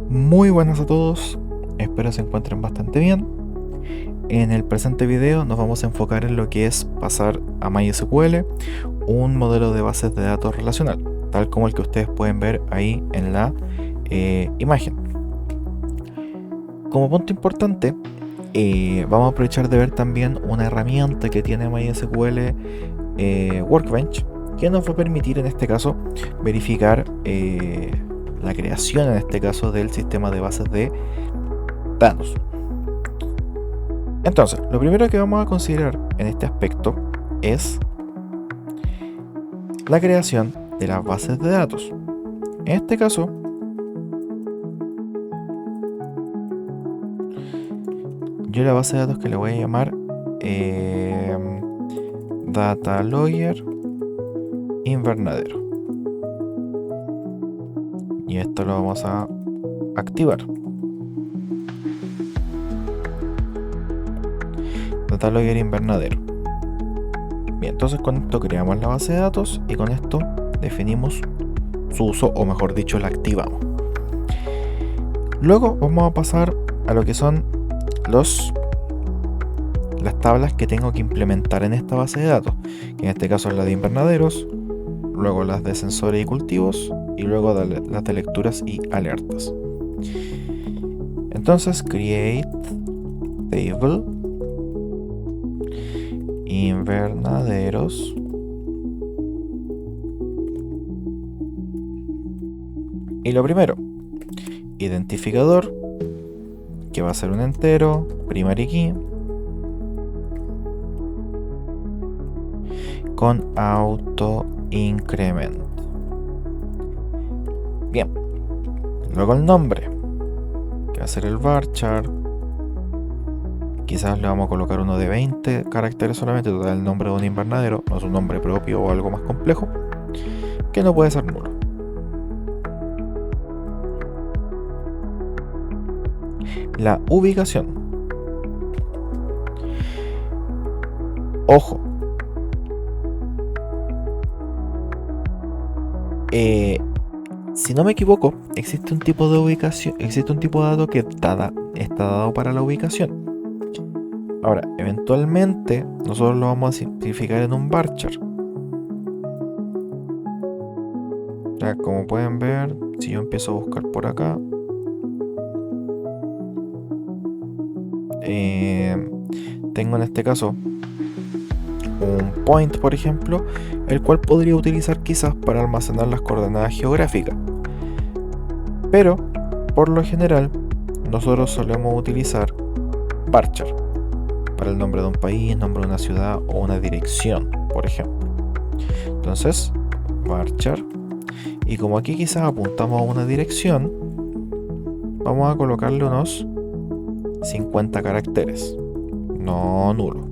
Muy buenas a todos, espero se encuentren bastante bien. En el presente video nos vamos a enfocar en lo que es pasar a MySQL un modelo de bases de datos relacional, tal como el que ustedes pueden ver ahí en la imagen. Como punto importante, vamos a aprovechar de ver también una herramienta que tiene MySQL Workbench, que nos va a permitir en este caso verificar la creación en este caso del sistema de bases de datos. Entonces, lo primero que vamos a considerar en este aspecto es la creación de las bases de datos. En este caso, yo la base de datos que le voy a llamar Data Logger Invernadero. Y esto lo vamos a activar. Data Logger Invernadero. Bien, entonces con esto creamos la base de datos y con esto definimos su uso, o mejor dicho, la activamos. Luego vamos a pasar a lo que son las tablas que tengo que implementar en esta base de datos, que en este caso es la de invernaderos, luego las de sensores y cultivos, y luego las de lecturas y alertas. Entonces, create table invernaderos y lo primero, identificador, que va a ser un entero, primary key, con auto increment. Bien, luego el nombre, que va a ser el varchar. Quizás le vamos a colocar uno de 20 caracteres solamente, total el nombre de un invernadero, no es un nombre propio o algo más complejo, que no puede ser nulo. La ubicación. Ojo. Si no me equivoco, existe un tipo de ubicación, existe un tipo de dato que está dado para la ubicación. Ahora, eventualmente nosotros lo vamos a simplificar en un varchar. Ya, como pueden ver, si yo empiezo a buscar por acá, tengo en este caso un point, por ejemplo, el cual podría utilizar quizás para almacenar las coordenadas geográficas. Pero, por lo general, nosotros solemos utilizar varchar para el nombre de un país, nombre de una ciudad o una dirección, por ejemplo. Entonces, varchar. Y como aquí quizás apuntamos a una dirección, vamos a colocarle unos 50 caracteres, no nulo.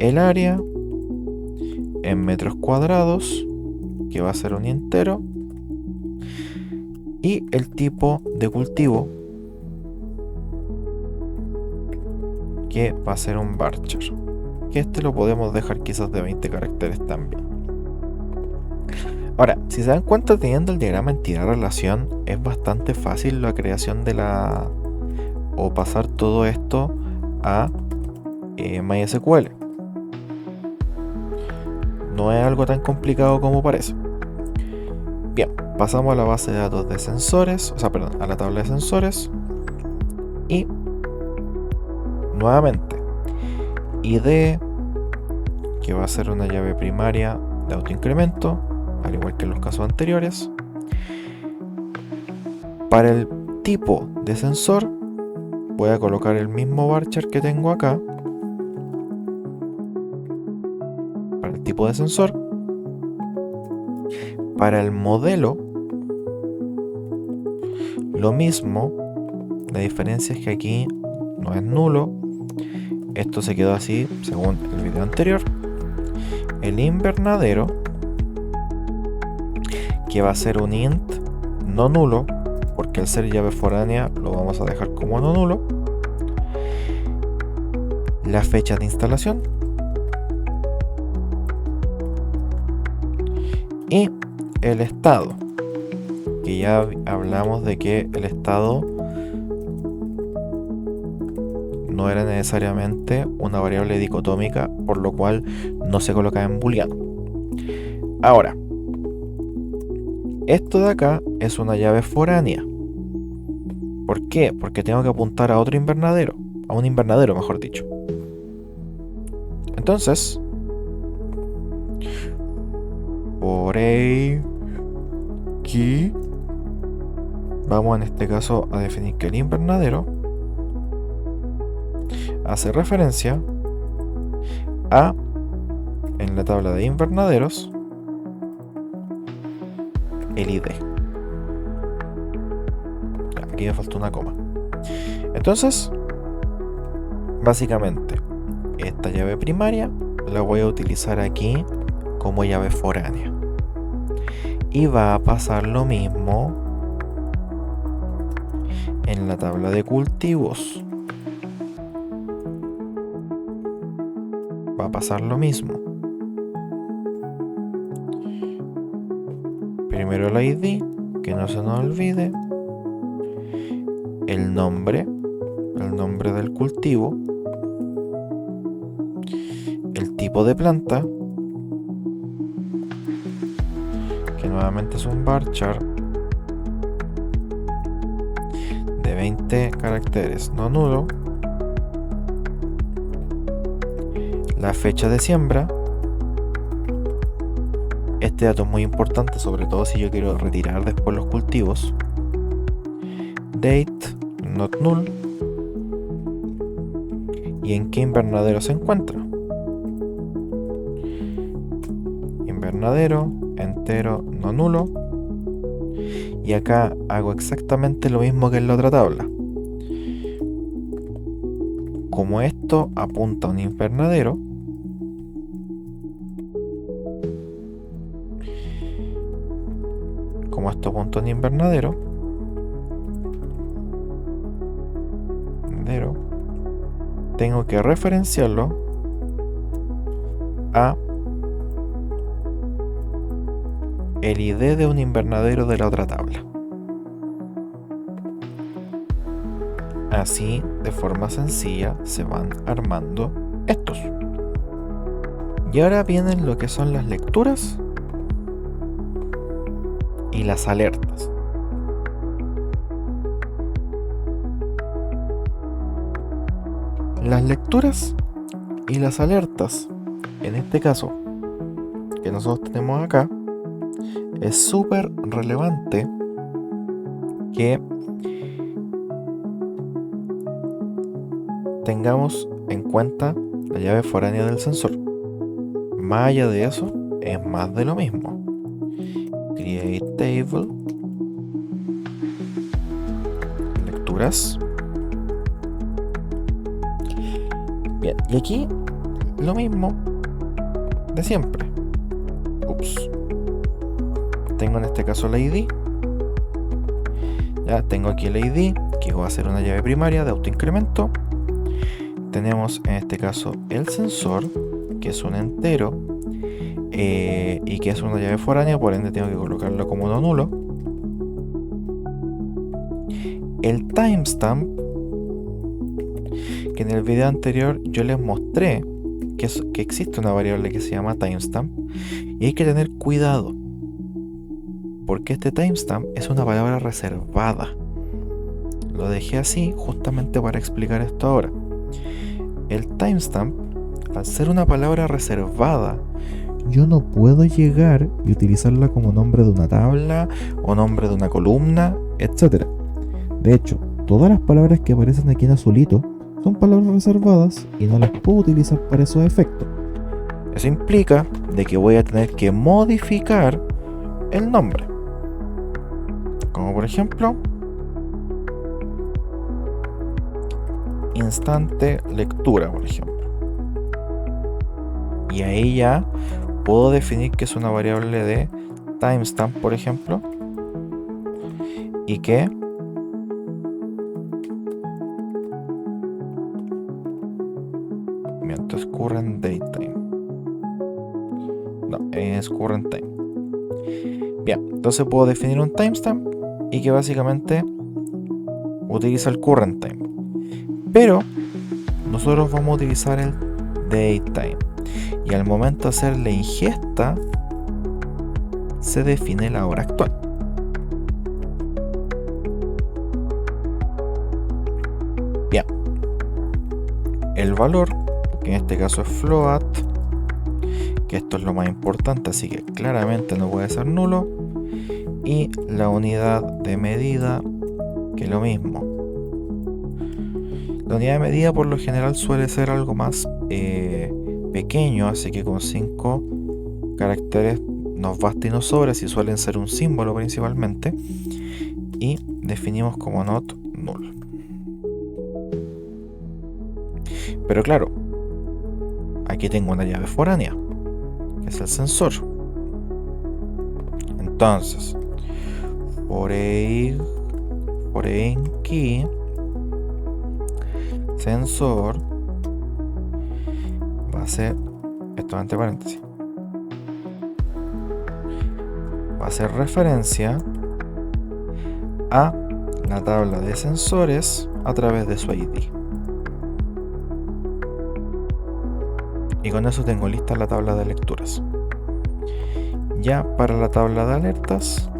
El área en metros cuadrados, que va a ser un entero, y el tipo de cultivo, que va a ser un varchar, que este lo podemos dejar quizás de 20 caracteres también. Ahora, si se dan cuenta, teniendo el diagrama entidad-relación, es bastante fácil la creación de o pasar todo esto a MySQL. No es algo tan complicado como parece. Bien, pasamos a la base de datos de sensores, a la tabla de sensores. Y nuevamente, ID, que va a ser una llave primaria de autoincremento, al igual que en los casos anteriores. Para el tipo de sensor, voy a colocar el mismo varchar que tengo acá. Para el tipo de sensor. Para el modelo, lo mismo. La diferencia es que aquí no es nulo. Esto se quedó así según el video anterior. El invernadero, que va a ser un int no nulo, porque al ser llave foránea lo vamos a dejar como no nulo. La fecha de instalación Y el estado, que ya hablamos de que el estado no era necesariamente una variable dicotómica, por lo cual no se colocaba en booleano. Ahora, esto de acá es una llave foránea. ¿Por qué? Porque tengo que apuntar a otro invernadero, a un invernadero mejor dicho. Entonces, por aquí vamos en este caso a definir que el invernadero hace referencia a, en la tabla de invernaderos, el ID. Aquí me falta una coma. Entonces, básicamente, esta llave primaria la voy a utilizar aquí como llave foránea. Y va a pasar lo mismo en la tabla de cultivos. Va a pasar lo mismo. Primero el ID, que no se nos olvide. El nombre del cultivo. El tipo de planta, que nuevamente es un varchar de 20 caracteres no nulo. La fecha de siembra. Este dato es muy importante, sobre todo si yo quiero retirar después los cultivos. Date, not null. Y en qué invernadero se encuentra. Invernadero, entero, no nulo. Y acá hago exactamente lo mismo que en la otra tabla. Como esto apunta a un invernadero, tengo que referenciarlo a el ID de un invernadero de la otra tabla. Así, de forma sencilla, se van armando estos. Y ahora vienen lo que son las lecturas y las alertas. Las lecturas y las alertas, en este caso que nosotros tenemos acá, es súper relevante que tengamos en cuenta la llave foránea del sensor. Más allá de eso, es más de lo mismo. Create table, lecturas. Bien, y aquí lo mismo de siempre. Ups. Tengo en este caso la ID. Ya tengo aquí el ID, que va a ser una llave primaria de autoincremento. Tenemos en este caso el sensor, que es un entero y que es una llave foránea, por ende tengo que colocarlo como no nulo. El timestamp, que en el video anterior yo les mostré que existe una variable que se llama timestamp, y hay que tener cuidado porque este timestamp es una palabra reservada. Lo dejé así justamente para explicar esto ahora. El timestamp, al ser una palabra reservada, yo no puedo llegar y utilizarla como nombre de una tabla o nombre de una columna, etc. De hecho, todas las palabras que aparecen aquí en azulito son palabras reservadas y no las puedo utilizar para esos efectos. Eso implica de que voy a tener que modificar el nombre. Como por ejemplo, instante lectura, por ejemplo. Y ahí ya puedo definir que es una variable de timestamp, por ejemplo, y que mientras current datetime, no, es current time. Bien, entonces puedo definir un timestamp y que básicamente utiliza el current time. Pero nosotros vamos a utilizar el datetime. Y al momento de hacer la ingesta, se define la hora actual. Bien. El valor, que en este caso es float, que esto es lo más importante, así que claramente no puede ser nulo. Y la unidad de medida, que es lo mismo. La unidad de medida por lo general suele ser algo más pequeño, así que con 5 caracteres nos basta y nos sobra, si suelen ser un símbolo principalmente. Y definimos como not null. Pero claro, aquí tengo una llave foránea, que es el sensor. Entonces, foreign key sensor va a ser, esto entre paréntesis, va a ser referencia a la tabla de sensores a través de su ID. Y con eso tengo lista la tabla de lecturas. Ya para la tabla de alertas,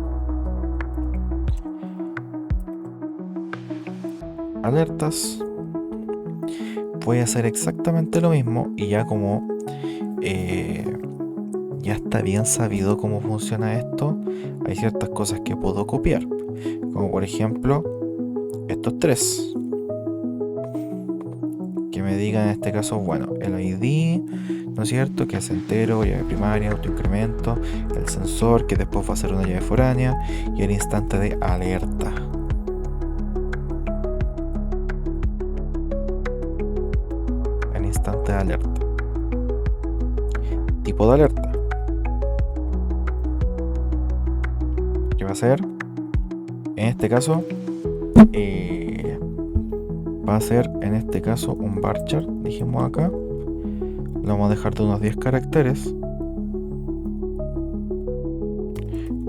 voy a hacer exactamente lo mismo, y ya como ya está bien sabido cómo funciona esto, hay ciertas cosas que puedo copiar, como por ejemplo estos tres, que me digan en este caso, bueno, el ID, ¿no es cierto?, que es entero, llave primaria, autoincremento, el sensor, que después va a ser una llave foránea, y el instante de alerta. El instante de alerta. Tipo de alerta, que va a ser, en este caso, va a ser en este caso un varchar, dijimos acá. Lo vamos a dejar de unos 10 caracteres.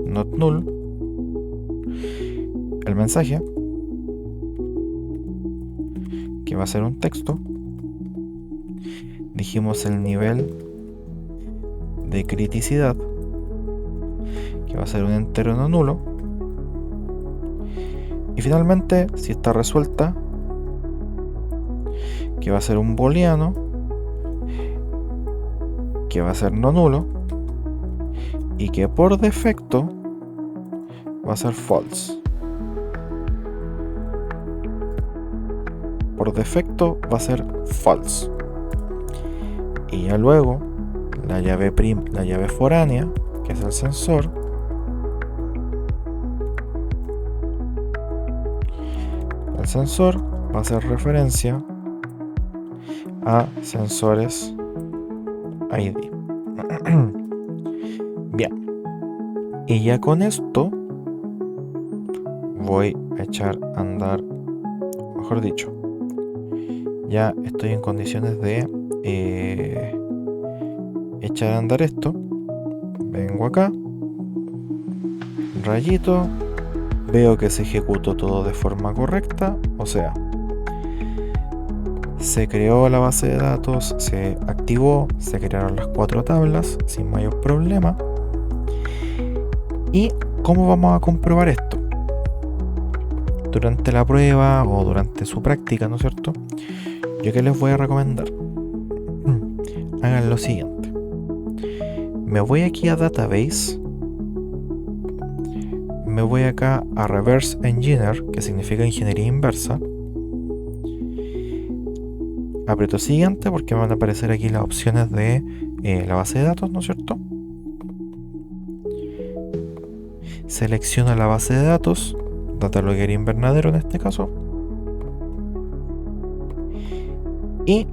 Not null. El mensaje, que va a ser un texto. Dijimos el nivel de criticidad, que va a ser un entero no nulo. Y finalmente, si está resuelta, que va a ser un booleano, que va a ser no nulo, y que por defecto va a ser false. Por defecto va a ser false. Y ya luego la llave foránea, que es el sensor, va a hacer referencia a sensores ID. Bien, y ya con esto voy a echar a andar, mejor dicho, ya estoy en condiciones de echar a andar esto. Vengo acá, rayito, veo que se ejecutó todo de forma correcta, o sea, se creó la base de datos, se activó, se crearon las 4 tablas sin mayor problema. ¿Y cómo vamos a comprobar esto? Durante la prueba o durante su práctica, ¿no es cierto? Yo que les voy a recomendar, hagan lo siguiente. Me voy aquí a Database, me voy acá a Reverse Engineer, que significa ingeniería inversa. Aprieto siguiente porque me van a aparecer aquí las opciones de la base de datos, ¿no es cierto? Selecciono la base de datos, Datalogger invernadero en este caso. Y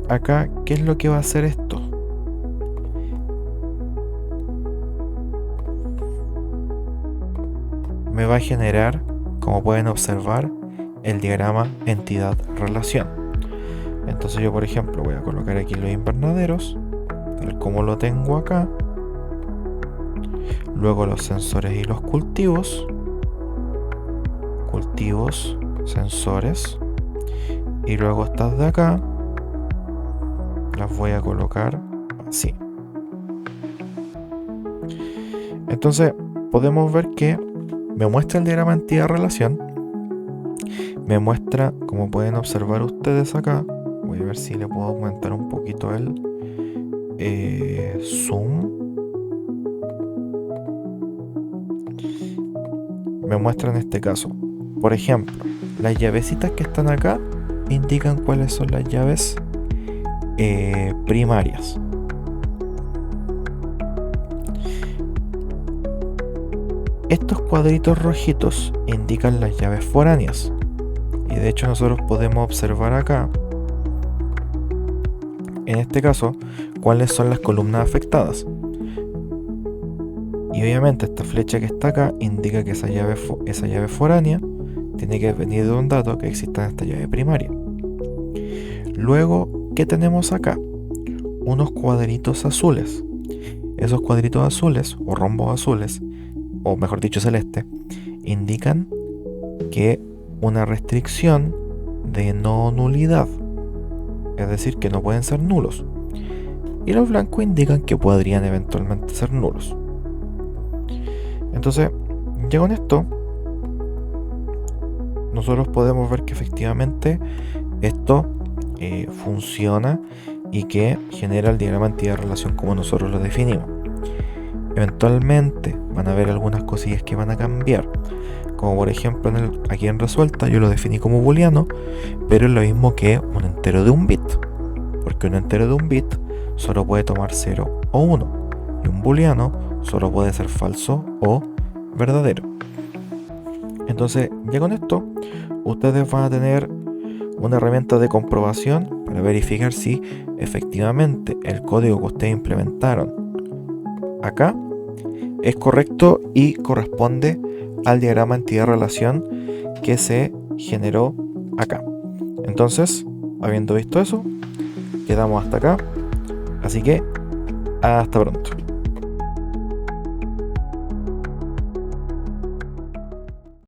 acá, ¿qué es lo que va a hacer esto? Me va a generar, como pueden observar, el diagrama entidad-relación. Entonces yo, por ejemplo, voy a colocar aquí los invernaderos, tal como lo tengo acá. luego los sensores y los cultivos, sensores, y luego estas de acá las voy a colocar así. Entonces podemos ver que me muestra el diagrama entidad-relación, me muestra, como pueden observar ustedes acá, voy a ver si le puedo aumentar un poquito el zoom. Me muestra en este caso, por ejemplo, las llavecitas que están acá indican cuáles son las llaves primarias. Estos cuadritos rojitos indican las llaves foráneas. Y de hecho nosotros podemos observar acá, en este caso, cuáles son las columnas afectadas. Y obviamente esta flecha que está acá indica que esa llave foránea tiene que venir de un dato que exista en esta llave primaria. Luego, ¿qué tenemos acá? Unos cuadritos azules. Esos cuadritos azules, o rombos azules, o mejor dicho celeste, indican que una restricción de no nulidad, es decir, que no pueden ser nulos. Y los blancos indican que podrían eventualmente ser nulos. Entonces, ya con esto, nosotros podemos ver que efectivamente esto funciona y que genera el diagrama entidad-relación como nosotros lo definimos. Eventualmente van a haber algunas cosillas que van a cambiar, como por ejemplo aquí en resuelta yo lo definí como booleano, pero es lo mismo que un entero de un bit, porque un entero de un bit solo puede tomar 0 o 1 y un booleano solo puede ser falso o verdadero. Entonces ya con esto ustedes van a tener una herramienta de comprobación para verificar si efectivamente el código que ustedes implementaron acá es correcto y corresponde al diagrama entidad-relación que se generó acá. Entonces, habiendo visto eso, quedamos hasta acá. Así que, hasta pronto.